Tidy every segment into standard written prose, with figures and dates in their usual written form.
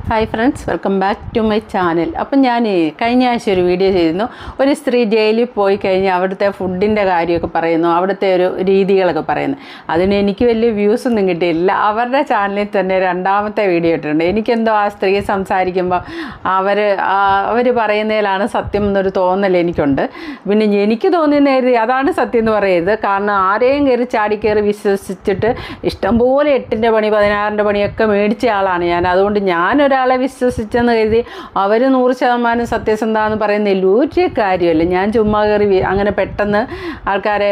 Hi friends, welcome back to my channel. അപ്പം ഞാൻ കഴിഞ്ഞ ആഴ്ച ഒരു വീഡിയോ ചെയ്തിരുന്നു. ഒരു സ്ത്രീ ജയിലിൽ പോയി കഴിഞ്ഞാൽ അവിടുത്തെ ഫുഡിൻ്റെ കാര്യമൊക്കെ പറയുന്നു, അവിടുത്തെ ഒരു രീതികളൊക്കെ പറയുന്നു. അതിന് എനിക്ക് വലിയ വ്യൂസ് ഒന്നും കിട്ടിയില്ല. അവരുടെ ചാനലിൽ തന്നെ രണ്ടാമത്തെ വീഡിയോ ഇട്ടിട്ടുണ്ട്. എനിക്കെന്തോ ആ സ്ത്രീ സംസാരിക്കുമ്പോൾ അവർ പറയുന്നതിലാണ് സത്യം എന്നൊരു തോന്നൽ എനിക്കുണ്ട്. പിന്നെ എനിക്ക് തോന്നിയെന്ന് കരുതി അതാണ് സത്യം എന്ന് പറയരുത്. കാരണം ആരെയും ചാടിക്കയറി വിശ്വസിച്ചിട്ട് ഇഷ്ടംപോലെ 8ൻ്റെ പണി 16ൻ്റെ പണിയൊക്കെ മേടിച്ച ആളാണ് ഞാൻ. അതുകൊണ്ട് ഞാനൊരാളെ വിശ്വസിച്ചെന്ന് കരുതി അവർ 100% സത്യസന്ധമെന്ന് പറയുന്നതിൽ ഒരു കാര്യമല്ല. ഞാൻ ചുമ്മാ കയറി അങ്ങനെ പെട്ടെന്ന് ആൾക്കാരെ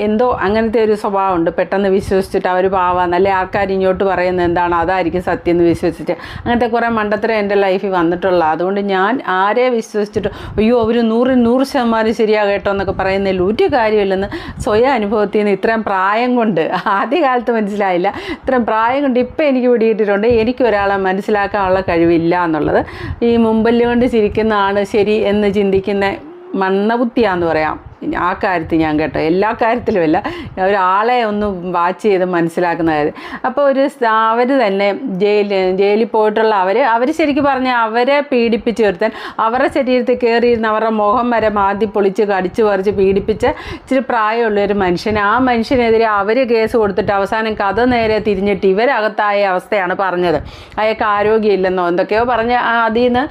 എന്തോ അങ്ങനത്തെ ഒരു സ്വഭാവമുണ്ട്. പെട്ടെന്ന് വിശ്വസിച്ചിട്ട് അവർ പാവാന്ന്, അല്ലെ ആൾക്കാർ ഇങ്ങോട്ട് പറയുന്നത് എന്താണ് അതായിരിക്കും സത്യം എന്ന് വിശ്വസിച്ച് അങ്ങനത്തെ കുറേ മണ്ടത്തരം എൻ്റെ ലൈഫിൽ വന്നിട്ടുള്ള. അതുകൊണ്ട് ഞാൻ ആരെ വിശ്വസിച്ചിട്ട് അയ്യോ അവർ 100% ശരിയാ കേട്ടോ എന്നൊക്കെ പറയുന്നതിൽ ഒരു കാര്യമില്ലെന്ന് സ്വയം അനുഭവത്തിൽ നിന്ന് ഇത്രയും പ്രായം കൊണ്ട് ആദ്യകാലത്ത് മനസ്സിലായില്ല. ഇത്രയും പ്രായം കൊണ്ട് ഇപ്പം എനിക്ക് പിടികിട്ടിട്ടുണ്ട്. എനിക്കൊരാളെ മനസ്സിലാക്കാനുള്ള കഴിവില്ല എന്നുള്ളത്. ഈ മുമ്പല്ല് കൊണ്ട് ചിരിക്കുന്നതാണ് ശരി എന്ന് ചിന്തിക്കുന്ന മണ്ണബുദ്ധിയാന്ന് പറയാം ആ കാര്യത്തിൽ ഞാൻ കേട്ടോ. എല്ലാ കാര്യത്തിലുമല്ല, ഒരാളെ ഒന്ന് വാച്ച് ചെയ്ത് മനസ്സിലാക്കുന്ന കാര്യം. അപ്പോൾ അവർ തന്നെ ജയിലിൽ പോയിട്ടുള്ള അവർ ശരിക്കും പറഞ്ഞാൽ അവരെ പീഡിപ്പിച്ച് വരുത്താൻ അവരുടെ ശരീരത്തിൽ കയറിയിരുന്ന് അവരുടെ മുഖം വരെ മാന്തി പൊളിച്ച് കടിച്ച് പറിച്ച് പീഡിപ്പിച്ച ഇച്ചിരി പ്രായമുള്ളൊരു മനുഷ്യൻ. ആ മനുഷ്യനെതിരെ അവർ കേസ് കൊടുത്തിട്ട് അവസാനം കഥ നേരെ തിരിഞ്ഞിട്ട് ഇവരകത്തായ അവസ്ഥയാണ് പറഞ്ഞത്. അയാൾക്ക് ആരോഗ്യമില്ലെന്നോ എന്തൊക്കെയോ പറഞ്ഞ് അതിൽ നിന്ന്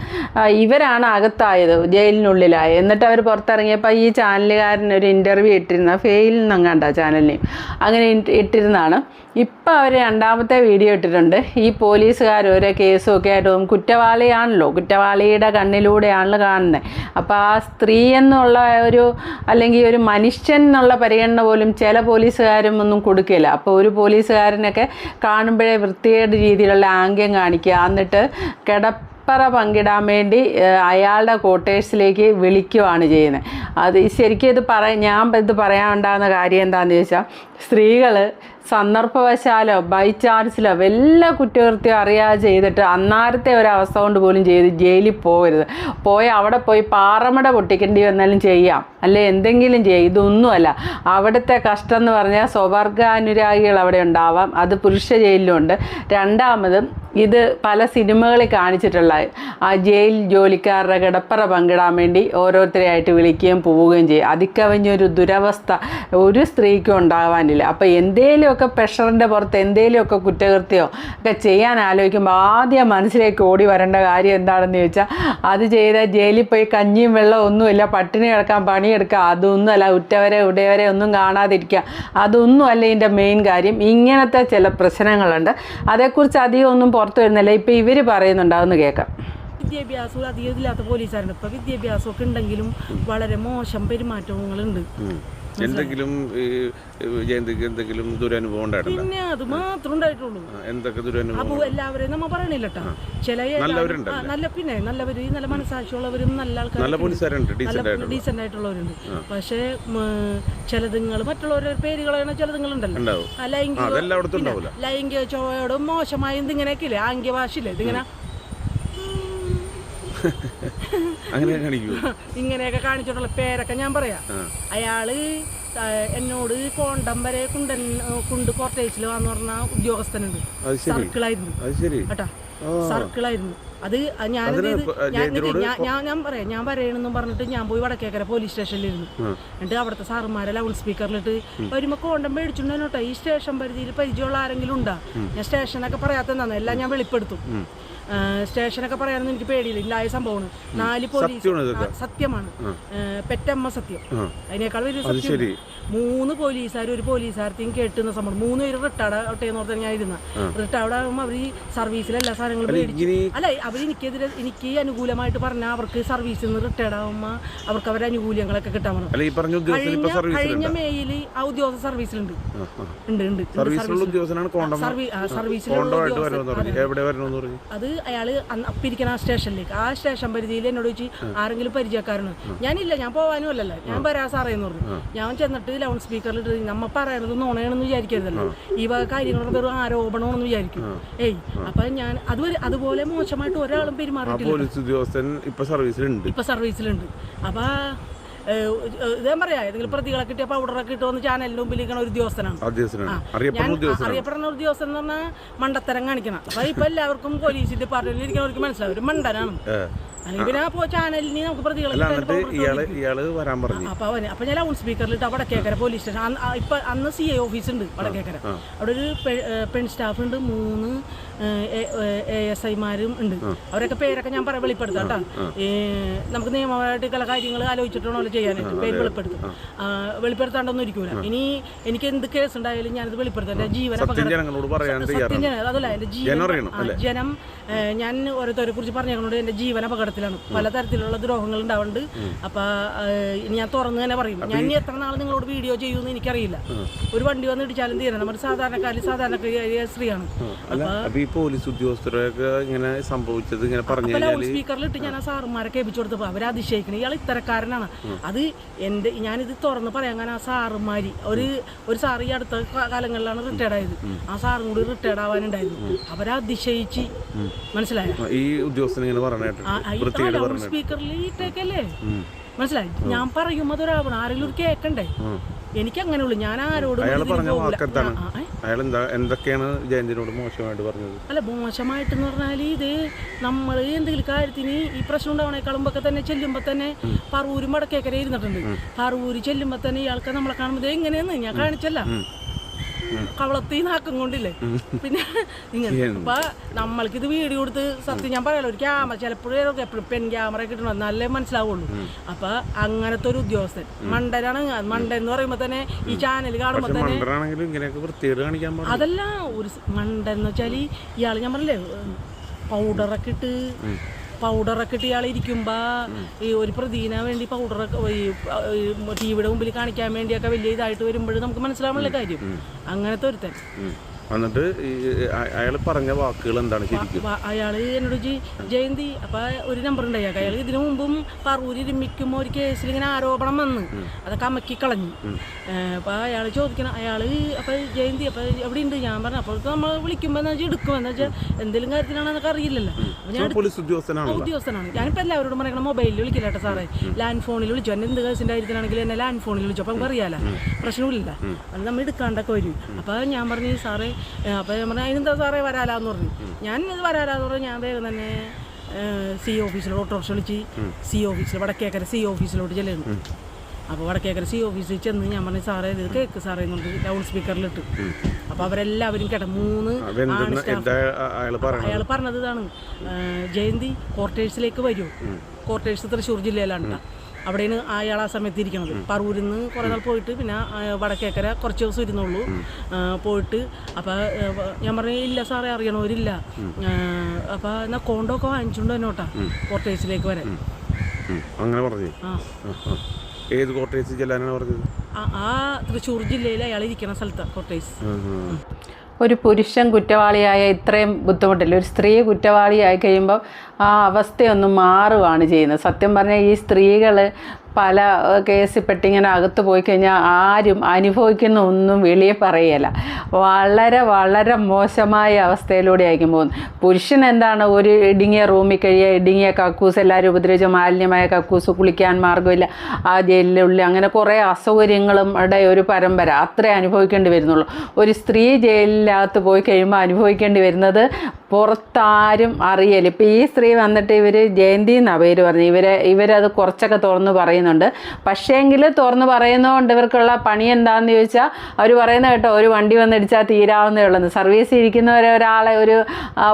ഇവരാണ് അകത്തായത്, ജയിലിനുള്ളിലായത്. എന്നിട്ട് അവർ പുറത്തിറങ്ങിയപ്പോൾ ഈ ചാനലുകാരനൊരു ഇൻ്റർവ്യൂ ഇട്ടിരുന്ന ഫെയിൽ എന്നങ്ങാണ്ട ചാനലിനെയും അങ്ങനെ ഇട്ടിരുന്നതാണ്. ഇപ്പം അവർ രണ്ടാമത്തെ വീഡിയോ ഇട്ടിട്ടുണ്ട്. ഈ പോലീസുകാർ ഓരോ കേസും ഒക്കെ ആയിട്ട് കുറ്റവാളിയാണല്ലോ, കുറ്റവാളിയുടെ കണ്ണിലൂടെയാണല്ലോ കാണുന്നത്. അപ്പോൾ ആ സ്ത്രീ എന്നുള്ള അല്ലെങ്കിൽ ഒരു മനുഷ്യൻ എന്നുള്ള പരിഗണന പോലും ചില പോലീസുകാരും ഒന്നും കൊടുക്കില്ല. അപ്പോൾ ഒരു പോലീസുകാരനൊക്കെ കാണുമ്പോഴേ വൃത്തികേട് രീതിയിലുള്ള ആംഗ്യം കാണിക്കുക, എന്നിട്ട് പങ്കിടാൻ വേണ്ടി അയാളുടെ ക്വാർട്ടേഴ്സിലേക്ക് വിളിക്കുകയാണ് ചെയ്യുന്നത്. അത് ശരിക്കും ഞാൻ ഇത് പറയാനുണ്ടാകുന്ന കാര്യം എന്താണെന്ന് ചോദിച്ചാൽ, സ്ത്രീകൾ സന്ദർഭവശാലോ ബൈ ചാൻസിലോ വല്ല കുറ്റകൃത്യം അറിയാതെ ചെയ്തിട്ട് അന്നാരത്തെ ഒരവസ്ഥ കൊണ്ട് പോലും ജയിലിൽ പോകരുത്. അവിടെ പോയി പാറമട പൊട്ടിക്കേണ്ടി വന്നാലും ചെയ്യാം, അല്ലെ എന്തെങ്കിലും ചെയ്യാം. ഇതൊന്നുമല്ല. അവിടുത്തെ കഷ്ടം എന്ന് പറഞ്ഞാൽ സ്വവർഗാനുരാഗികൾ അവിടെ ഉണ്ടാവാം. അത് പുരുഷ ജയിലിലുണ്ട്. രണ്ടാമതും ഇത് പല സിനിമകളിൽ കാണിച്ചിട്ടുള്ള ആ ജയിൽ ജോലിക്കാരുടെ കിടപ്പറ പങ്കിടാൻ വേണ്ടി ഓരോരുത്തരെയായിട്ട് വിളിക്കുകയും പോവുകയും ചെയ്യും. അതിക്കവിഞ്ഞൊരു ദുരവസ്ഥ ഒരു സ്ത്രീക്കും ഉണ്ടാകാനില്ല. അപ്പോൾ എന്തേലുമൊക്കെ പ്രഷറിൻ്റെ പുറത്ത് എന്തേലുമൊക്കെ കുറ്റകൃത്യമോ ഒക്കെ ചെയ്യാൻ ആലോചിക്കുമ്പോൾ ആദ്യം മനസ്സിലേക്ക് ഓടി വരേണ്ട കാര്യം എന്താണെന്ന് ചോദിച്ചാൽ, അത് ചെയ്താൽ ജയിലിൽ പോയി കഞ്ഞിയും വെള്ളം ഒന്നുമില്ല, പട്ടിണി കിടക്കാൻ പണിയെടുക്കുക, അതൊന്നുമല്ല. ഉറ്റവരെ ഉടയവരെ ഒന്നും കാണാതിരിക്കുക, അതൊന്നുമല്ല ഇതിൻ്റെ മെയിൻ കാര്യം. ഇങ്ങനത്തെ ചില പ്രശ്നങ്ങളുണ്ട്. അതേക്കുറിച്ച് അധികം ഒന്നും പുറത്തു വരുന്നില്ല. ഇപ്പം ഇവർ പറയുന്നുണ്ടാവുമെന്ന് കേൾക്കാം. വിദ്യാഭ്യാസവും അധികം ഇല്ലാത്ത പോലീസുകാരുണ്ട്. ഇപ്പം വിദ്യാഭ്യാസമൊക്കെ ഉണ്ടെങ്കിലും വളരെ മോശം പെരുമാറ്റങ്ങളുണ്ട്. എന്തെങ്കിലും ദുരനുഭവം ഉണ്ടായിട്ടില്ല? പിന്നെ അത് മാത്രം ഉണ്ടായിട്ടുള്ളൂ. എന്തൊക്കെ ദുരനുഭവം? അപ്പോൾ എല്ലാവരെയും നമ്മ പറയണില്ലട്ടാ. ചില നല്ലവര് നല്ല മനസ്സാക്ഷിയുള്ളവരും നല്ല ആൾക്കാർ, ഡീസന്റ് ആയിട്ടുള്ളവരുണ്ട്. പക്ഷേ ചിലതുങ്ങൾ മറ്റുള്ളവരുടെ പേരുകളാണ് ചിലതുങ്ങളുണ്ടല്ലോ. ലൈംഗിക ചോയോടും മോശമായ എന്തിങ്ങനെയൊക്കെ ഇല്ലേ, ആംഗ്യ ഭാഷയില്ലേ, ഇതിങ്ങനെ ഇങ്ങനെയൊക്കെ കാണിച്ചിട്ടുള്ള പേരൊക്കെ ഞാൻ പറയാം. അയാള് എന്നോട് കോണ്ടം വരെ കുണ്ട് കോർട്ടേജിൽ വന്ന് പറഞ്ഞ ഉദ്യോഗസ്ഥനുണ്ട്. സർക്കിളായിരുന്നു കേട്ടാ, സർക്കിളായിരുന്നു. അത് ഞാൻ പറയണെന്നും പറഞ്ഞിട്ട് ഞാൻ പോയി വടക്കേക്കര പോലീസ് സ്റ്റേഷനിലിരുന്നു. എന്നിട്ട് അവിടുത്തെ സാറുമാരെ ലൗഡ് സ്പീക്കറിലിട്ട് വരുമ്പോ കോണ്ടം മേടിച്ചിട്ടുണ്ടോ, ഈ സ്റ്റേഷൻ പരിധിയിൽ പരിചയമുള്ള ആരെങ്കിലും ഉണ്ടാ? ഞാൻ സ്റ്റേഷനൊക്കെ പറയാത്തതാണ്, എല്ലാം ഞാൻ വെളിപ്പെടുത്തും. സ്റ്റേഷനൊക്കെ പറയാനൊന്നും എനിക്ക് പേടിയില്ല. ഇല്ലായ സംഭവമാണ്. 4 പോലീസ് സത്യമാണ്, പെറ്റമ്മ സത്യം. അതിനേക്കാൾ വലിയ സത്യം 3 പോലീസുകാർ ഒരു പോലീസുകാരത്തെയും കേട്ടുന്ന സംഭവം. 3 പേര് റിട്ടയർഡ് ആവട്ടെ എന്ന് പറഞ്ഞാൽ ഞാൻ ഇരുന്ന റിട്ടയർഡ് ആകുമ്പോൾ അവർ സർവീസിൽ എല്ലാ സാധനങ്ങളും മേടിച്ചു. അല്ല, അവർ എനിക്ക് അനുകൂലമായിട്ട് പറഞ്ഞാൽ അവർക്ക് സർവീസിൽ നിന്ന് റിട്ടയർഡ് ആകുമ്പോൾ അവർക്ക് അവരുടെ ആനുകൂല്യങ്ങളൊക്കെ കിട്ടാൻ പറഞ്ഞു. കഴിഞ്ഞ മെയ്യിൽ ആ ഉദ്യോഗസ്ഥ സർവീസിലുണ്ട്. അത് അയാള് അപ്പിരിക്കുന്ന ആ സ്റ്റേഷനിലേക്ക്, ആ സ്റ്റേഷൻ പരിധിയിൽ എന്നോട് ചോദിച്ചു ആരെങ്കിലും പരിചയക്കാരനോ? ഞാനില്ല, ഞാൻ പോകാനും അല്ലല്ലോ, ഞാൻ വരാ സാറേ എന്ന് പറഞ്ഞു. ഞാൻ ചെന്നിട്ട് ലൗഡ് സ്പീക്കറിലിട്ട് നമ്മ പറയണത് നോണയാണെന്ന് വിചാരിക്കരുതല്ലോ, ഈ വക കാര്യങ്ങളൊക്കെ വെറും ആരോപണമാണെന്ന് വിചാരിക്കും. അപ്പൊ ഞാൻ അതുപോലെ മോശമായിട്ട് ഒരാളും പെരുമാറിയിട്ടില്ല. ഇപ്പൊ സർവീസിലുണ്ട്. അപ്പൊ ഇതേ പറയാ ഏതെങ്കിലും പ്രതികളെ കിട്ടിയ പൗഡറൊക്കെ ഇട്ടുവന്ന് ചാനലിന്റെ മുമ്പിൽ ഇരിക്കണ ഒരു ഉദ്യോഗസ്ഥനാണ്. ഞാൻ അറിയപ്പെടുന്ന ഒരു ഉദ്യോഗസ്ഥൻ എന്ന് പറഞ്ഞാൽ മണ്ടത്തരം കാണിക്കണം. അപ്പൊ ഇപ്പൊ എല്ലാവർക്കും പോലീസ് ഡിപ്പാർട്ട്മെന്റിൽ ഇരിക്കുന്നവർക്ക് മനസ്സിലാവും ഒരു മണ്ടനാണ്. അല്ലെങ്കിൽ പിന്നെ ആ ചാനലിന് നമുക്ക് പ്രതികളെ അപ്പൊ ഞാൻ ലൗഡ് സ്പീക്കറിലിട്ട് വടക്കേക്കര പോലീസ് സ്റ്റേഷൻ ഇപ്പൊ അന്ന് CI ഓഫീസ് ഉണ്ട് വടക്കേക്കര. അവിടെ ഒരു പെൺ സ്റ്റാഫ് ഉണ്ട്, 3 ASIമാരും ഉണ്ട്. അവരൊക്കെ പേരൊക്കെ ഞാൻ വെളിപ്പെടുത്താം കേട്ടോ. നമുക്ക് നിയമപരമായിട്ട് പല കാര്യങ്ങൾ ആലോചിച്ചിട്ടാണല്ലോ ചെയ്യാനായിട്ട് പേര് വെളിപ്പെടുത്താണ്ടൊന്നും ഇരിക്കൂല. ഇനി എനിക്ക് എന്ത് കേസ് ഉണ്ടായാലും ഞാനത് വെളിപ്പെടുത്താം. എന്റെ ജീവന അതല്ല എന്റെ ജനം ഞാൻ ഓരോരുത്തരെ കുറിച്ച് പറഞ്ഞുകൊണ്ട് എന്റെ ജീവന അപകടത്തിലാണ്. പലതരത്തിലുള്ള ദ്രോഹങ്ങൾ ഉണ്ടാവുന്നുണ്ട്. അപ്പൊ ഞാൻ തുറന്ന് തന്നെ പറയും. ഞാൻ ഇനി എത്ര നാൾ നിങ്ങളോട് വീഡിയോ ചെയ്യുമെന്ന് എനിക്കറിയില്ല. ഒരു വണ്ടി വന്ന് ഇടിച്ചാലും തീരണം. നമ്മുടെ സാധാരണക്കാരി സ്ത്രീയാണ്. പോലീസ് ഉദ്യോഗസ്ഥരൊക്കെ ഇങ്ങനെ സംഭവിച്ചത് ഇങ്ങനെ പറഞ്ഞു ലൗഡ് സ്പീക്കറിലിട്ട് ഞാൻ ആ സാറുമാരെ കേൾപ്പിച്ചു കൊടുത്തപ്പോൾ അവരെ അതിശയിക്കണം. ഇയാൾ ഇത്തരക്കാരനാണ്. അത് ഞാനിത് തുറന്ന് പറയാൻ കാരണം ആ സാറുമാരി ഒരു സാറ് ഈ അടുത്ത കാലങ്ങളിലാണ് റിട്ടയർഡ് ആയത്. ആ സാറും കൂടി റിട്ടയർഡ് ആവാനുണ്ടായിരുന്നു. അവരെ അതിശയിച്ച് മനസ്സിലായോ ഈ ഉദ്യോഗസ്ഥൻ ഇങ്ങനെ ലൗഡ് സ്പീക്കറിൽ ഇട്ടേക്കല്ലേ മനസ്സിലായി. ഞാൻ പറയുമ്പോൾ അതൊരാവണം, ആരെങ്കിലും ഒരു കേൾക്കണ്ടേ. എനിക്ക് അങ്ങനെ ഉള്ളു. ഞാൻ ആരോടും അല്ല മോശമായിട്ടെന്ന് പറഞ്ഞാൽ ഇത് നമ്മൾ എന്തെങ്കിലും കാര്യത്തിന് ഈ പ്രശ്നം ഉണ്ടാവണേക്കാളുമ്പൊക്കെ തന്നെ ചെല്ലുമ്പോ തന്നെ പറവൂരും വടക്കേക്കര ഇരുന്നിട്ടുണ്ട്. പറവൂര് ചെല്ലുമ്പോ തന്നെ ഇയാൾക്ക് നമ്മളെ കാണുമ്പോൾ എങ്ങനെയെന്ന് ഞാൻ കാണിച്ചല്ല കവളത്തി നാക്കം കൊണ്ടില്ലേ. പിന്നെ ഇങ്ങനെ അപ്പൊ നമ്മൾക്കിത് വീഡിയോ കൊടുത്ത് സത്യം ഞാൻ പറയാലോ ഒരു ക്യാമറ ചിലപ്പോഴും എപ്പോഴും പെൻ ക്യാമറ കിട്ടണം എന്നാലേ മനസ്സിലാവുള്ളൂ. അപ്പൊ അങ്ങനത്തെ ഒരു ഉദ്യോഗസ്ഥൻ മണ്ടനാണ്. മണ്ടൻ എന്ന് പറയുമ്പോ തന്നെ ഈ ചാനൽ കാണുമ്പോ തന്നെ അതല്ല ഒരു മണ്ടൻ എന്ന് വെച്ചാല് ഇയാള് ഞാൻ പറഞ്ഞില്ലേ പൗഡറൊക്കെ ഇട്ട് ഇയാൾ ഇരിക്കുമ്പോൾ ഈ ഒരു പ്രതിനെ വേണ്ടി പൗഡറൊക്കെ ടിവിയുടെ മുമ്പിൽ കാണിക്കാൻ വേണ്ടിയൊക്കെ വലിയ ഇതായിട്ട് വരുമ്പോഴും നമുക്ക് മനസ്സിലാവുള്ള കാര്യം. അങ്ങനത്തെ ഒരുത്തൻ എന്നിട്ട് അയാൾ പറഞ്ഞ വാക്കുകൾ എന്താണ് ശരിക്കും? അയാൾ എന്നോട് ജയന്തി അപ്പൊ ഒരു നമ്പർ ഉണ്ടായി. അയാൾ ഇതിനു മുമ്പും പറവൂര് ഇരുമിക്കുമ്പോൾ ഒരു കേസിൽ ഇങ്ങനെ ആരോപണം വന്ന് അതൊക്കെ അമ്മക്കി കളഞ്ഞു. അപ്പൊ അയാൾ ചോദിക്കണം അപ്പൊ ജയന്തി അപ്പൊ എവിടെ ഉണ്ട്? ഞാൻ പറഞ്ഞു അപ്പോൾ നമ്മൾ വിളിക്കുമ്പോ എന്താ വെച്ചാൽ എടുക്കും. എന്താ വെച്ചാൽ എന്തെങ്കിലും കാര്യത്തിലാണോ എന്നൊക്കെ അറിയില്ലല്ലോ. അപ്പൊ ഞാൻ ഉദ്യോഗസ്ഥനാണ്. ഞാനിപ്പോ എല്ലാവരോടും പറയണം മൊബൈലിൽ വിളിക്കില്ല കേട്ടോ സാറേ, ലാൻഡ് ഫോണിൽ വിളിച്ചു. എന്നെ എന്ത് കേസിന്റെ കാര്യത്തിലാണെങ്കിലും എന്നെ ലാൻഡ് ഫോണിൽ വിളിച്ചു. അപ്പൊ നമുക്ക് അറിയാലോ പ്രശ്നമില്ല, അത് നമ്മൾ എടുക്കാണ്ടൊക്കെ വരും. അപ്പൊ ഞാൻ പറഞ്ഞു സാറേ അപ്പോൾ ഞാൻ പറഞ്ഞു അതിനെന്താ സാറേ വരാലാന്ന് പറഞ്ഞു. ഞാൻ ഇത് വരാലാന്ന് പറഞ്ഞു. ഞാൻ വേഗം തന്നെ CI ഓഫീസിലോട്ട് ഓട്ടോറിക്ഷ വിളിച്ച് വടക്കേക്കര CI ഓഫീസിലോട്ട് ചെല്ലുന്നു. അപ്പോൾ വടക്കേക്കര CI ഓഫീസിൽ ചെന്ന് ഞാൻ പറഞ്ഞു സാറേ ഇത് കേക്ക് സാറേ എന്നുണ്ട് ലൗഡ് സ്പീക്കറിലിട്ട്. അപ്പോൾ അവരെല്ലാവരും കേട്ട 3 അയാൾ പറഞ്ഞത് ഇതാണ്, ജയന്തി ക്വാർട്ടേഴ്സിലേക്ക് വരൂ. ക്വാർട്ടേഴ്സ് തൃശ്ശൂർ ജില്ലയിലാണ്. അവിടെയാണ് അയാൾ ആ സമയത്ത് ഇരിക്കണത്. പറവൂരിൽ നിന്ന് കുറേ നാൾ പോയിട്ട് പിന്നെ വടക്കേക്കര കുറച്ച് ദിവസം ഇരുന്നുള്ളൂ പോയിട്ട്. അപ്പം ഞാൻ പറഞ്ഞു ഇല്ല സാറേ അറിയണവരില്ല. അപ്പം എന്നാൽ കോണ്ടൊക്കെ വാങ്ങിച്ചുകൊണ്ട് തന്നോട്ടാ ക്വാർട്ടേഴ്സിലേക്ക് വരാൻ. അങ്ങനെ പറഞ്ഞു. ഏത് ക്വാർട്ടേഴ്സിൽ ചെല്ലാനാണ് പറഞ്ഞത്? ആ തൃശ്ശൂർ ജില്ലയിൽ അയാൾ ഇരിക്കുന്ന സ്ഥലത്താണ് ക്വാർട്ടേഴ്സ്. ഒരു പുരുഷൻ കുറ്റവാളിയായ ഇത്രയും ബുദ്ധിമുട്ടില്ല. ഒരു സ്ത്രീ കുറ്റവാളിയായി കഴിയുമ്പോൾ ആ അവസ്ഥയൊന്ന് മാറുകയാണ് ചെയ്യുന്നത്. സത്യം പറഞ്ഞാൽ ഈ സ്ത്രീകൾ പല കേസിൽപ്പെട്ടിങ്ങനെ അകത്ത് പോയി കഴിഞ്ഞാൽ ആരും അനുഭവിക്കുന്ന ഒന്നും വെളിയെ പറയുകയില്ല. വളരെ വളരെ മോശമായ അവസ്ഥയിലൂടെ ആയിരിക്കും പോകുന്നത്. പുരുഷൻ എന്താണ് ഒരു ഇടുങ്ങിയ റൂമിൽ കഴിയുക, ഇടുങ്ങിയ കക്കൂസ്, എല്ലാവരും ഉപദ്രവിച്ച മാലിന്യമായ കക്കൂസ്, കുളിക്കാൻ മാർഗ്ഗമില്ല, ആ ജയിലിനുള്ളിൽ അങ്ങനെ കുറേ അസൗകര്യങ്ങളും ഒരു പരമ്പര അത്രേ അനുഭവിക്കേണ്ടി വരുന്നുള്ളൂ. ഒരു സ്ത്രീ ജയിലിനകത്ത് പോയി കഴിയുമ്പോൾ അനുഭവിക്കേണ്ടി വരുന്നത് പുറത്താരും അറിയല്. ഇപ്പം ഈ സ്ത്രീ വന്നിട്ട് ഇവർ ജയന്തി എന്നാണ് പേര് പറഞ്ഞു. ഇവരത് കുറച്ചൊക്കെ തുറന്ന് പറയുന്നുണ്ട്. പക്ഷേങ്കിൽ തുറന്ന് പറയുന്നതുകൊണ്ട് ഇവർക്കുള്ള പണി എന്താണെന്ന് ചോദിച്ചാൽ അവർ പറയുന്ന കേട്ടോ ഒരു വണ്ടി വന്നിടിച്ചാൽ തീരാവുന്നേ ഉള്ളൂ. സർവീസിൽ ഇരിക്കുന്നവരൊരാളെ ഒരു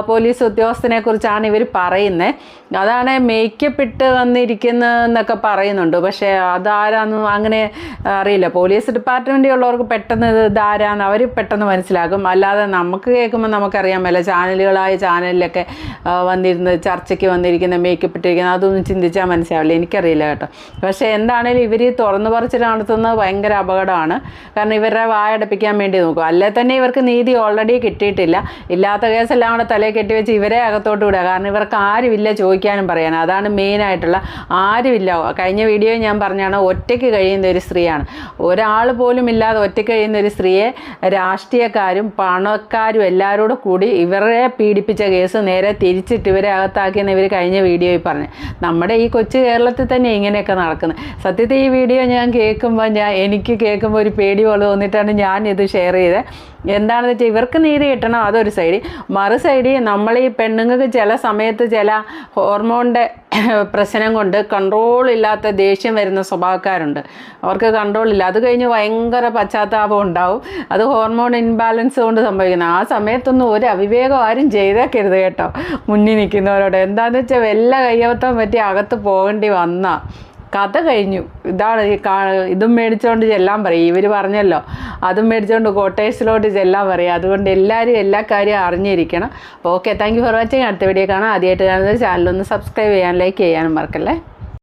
പോലീസ് ഉദ്യോഗസ്ഥനെ കുറിച്ചാണ് ഇവർ പറയുന്നത്. അതാണ് മേക്കപ്പ് ഇട്ട് വന്നിരിക്കുന്നതെന്നൊക്കെ പറയുന്നുണ്ട്. പക്ഷേ അതാരാന്നും അങ്ങനെ അറിയില്ല. പോലീസ് ഡിപ്പാർട്ട്മെൻറ്റിലുള്ളവർക്ക് പെട്ടെന്ന് ഇതാരാന്ന് അവർ പെട്ടെന്ന് മനസ്സിലാക്കും. അല്ലാതെ നമുക്ക് കേൾക്കുമ്പോൾ നമുക്കറിയാമല്ലോ ചാനലിലൊക്കെ വന്നിരുന്ന് ചർച്ചയ്ക്ക് വന്നിരിക്കുന്ന മേക്കപ്പ് ഇട്ടിരിക്കുന്ന അതൊന്നും ചിന്തിച്ചാൽ മനസ്സിലാവില്ല. എനിക്കറിയില്ല കേട്ടോ. പക്ഷേ എന്താണേലും ഇവർ തുറന്നു പറിച്ചിട്ട് നടത്തുന്നത് ഭയങ്കര അപകടമാണ്. കാരണം ഇവരുടെ വായടപ്പിക്കാൻ വേണ്ടി നോക്കും. അല്ലെ തന്നെ ഇവർക്ക് നീതി ഓൾറെഡി കിട്ടിയിട്ടില്ല. ഇല്ലാത്ത കേസെല്ലാം കൂടെ തലയിൽ കെട്ടിവെച്ച് ഇവരെ അകത്തോട്ട് വിടുക. കാരണം ഇവർക്ക് ആരുമില്ല ചോദിക്കാനും പറയാനും. അതാണ് മെയിനായിട്ടുള്ള. ആരുമില്ല. കഴിഞ്ഞ വീഡിയോയിൽ ഞാൻ പറഞ്ഞാണ് ഒറ്റയ്ക്ക് കഴിയുന്ന ഒരു സ്ത്രീയാണ്. ഒരാൾ പോലും ഇല്ലാതെ ഒറ്റയ്ക്ക് കഴിയുന്ന ഒരു സ്ത്രീയെ രാഷ്ട്രീയക്കാരും പണക്കാരും എല്ലാവരോടും കൂടി ഇവരെ പീഡിപ്പിച്ച കേസ് നേരെ തിരിച്ചിട്ട് ഇവരെ അകത്താക്കിയെന്ന് ഇവർ കഴിഞ്ഞ വീഡിയോയിൽ പറഞ്ഞു. നമ്മുടെ ഈ കൊച്ചു കേരളത്തിൽ തന്നെ ഇങ്ങനെയൊക്കെ നടക്കുന്നത്. നടക്കുന്നത്. സത്യത്തിൽ ഈ വീഡിയോ ഞാൻ കേൾക്കുമ്പോൾ എനിക്ക് കേൾക്കുമ്പോൾ ഒരു പേടി പോലെ തോന്നിയിട്ടാണ് ഞാനിത് ഷെയർ ചെയ്തത്. എന്താണെന്ന് വെച്ചാൽ ഇവർക്ക് നീതി കിട്ടണം, അതൊരു സൈഡിൽ. മറു സൈഡിൽ നമ്മൾ ഈ പെണ്ണുങ്ങൾക്ക് ചില സമയത്ത് ചില ഹോർമോണിൻ്റെ പ്രശ്നം കൊണ്ട് കൺട്രോൾ ഇല്ലാത്ത ദേഷ്യം വരുന്ന സ്വഭാവക്കാരുണ്ട്. അവർക്ക് കൺട്രോൾ ഇല്ല, അത് കഴിഞ്ഞ് ഭയങ്കര പശ്ചാത്താപം ഉണ്ടാവും. അത് ഹോർമോൺ ഇൻബാലൻസ് കൊണ്ട് സംഭവിക്കുന്നത്. ആ സമയത്തൊന്നും ഒരു അവിവേകം ആരും ചെയ്തേക്കരുത് കേട്ടോ, മുന്നിൽ നിൽക്കുന്നവരോട്. എന്താണെന്ന് വെച്ചാൽ വല്ല കയ്യബദ്ധം പറ്റി അകത്ത് പോകേണ്ടി വന്നാ കഥ കഴിഞ്ഞു. ഇതാണ് ഇതും മേടിച്ചുകൊണ്ട് ചെല്ലാൻ പറയും. ഇവർ പറഞ്ഞല്ലോ അതും മേടിച്ചുകൊണ്ട് കോട്ടേഴ്സിലോട്ട് ചെല്ലാൻ പറയും. അതുകൊണ്ട് എല്ലാവരും എല്ലാ കാര്യവും അറിഞ്ഞിരിക്കണം. അപ്പോൾ okay, thank you for watching. അടുത്ത വീഡിയോ കാണാം. ആദ്യമായിട്ട് കാണുന്നത് ചാനലൊന്ന് സബ്സ്ക്രൈബ് ചെയ്യാൻ, ലൈക്ക് ചെയ്യാനും മറക്കല്ലേ.